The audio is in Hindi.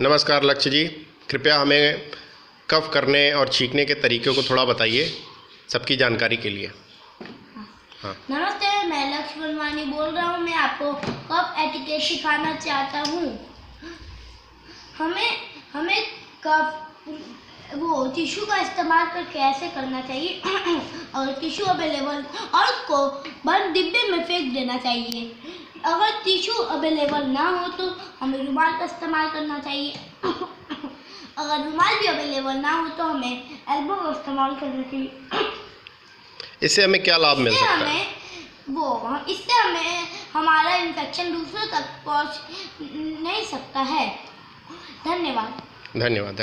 नमस्कार लक्ष्य जी, कृपया हमें कफ करने और छींकने के तरीक़ों को थोड़ा बताइए सबकी जानकारी के लिए। हाँ। नमस्ते, मैं लक्ष्य बनवानी बोल रहा हूँ। मैं आपको कफ एटिकेट सिखाना चाहता हूँ। हमें कफ टिश्यू का इस्तेमाल कर कैसे करना चाहिए और टिश्यू अवेलेबल और उसको बंद डिब्बे में फेंक देना चाहिए। अगर टिश्यू अवेलेबल ना हो तो हमें रुमाल का इस्तेमाल करना चाहिए। अगर रुमाल भी अवेलेबल ना हो तो हमें एल्बो का इस्तेमाल करना चाहिए। इससे हमें क्या लाभ मिल सकता है? इससे हमें हमारा इन्फेक्शन दूसरों तक पहुंच नहीं सकता है। धन्यवाद। धन्यवाद।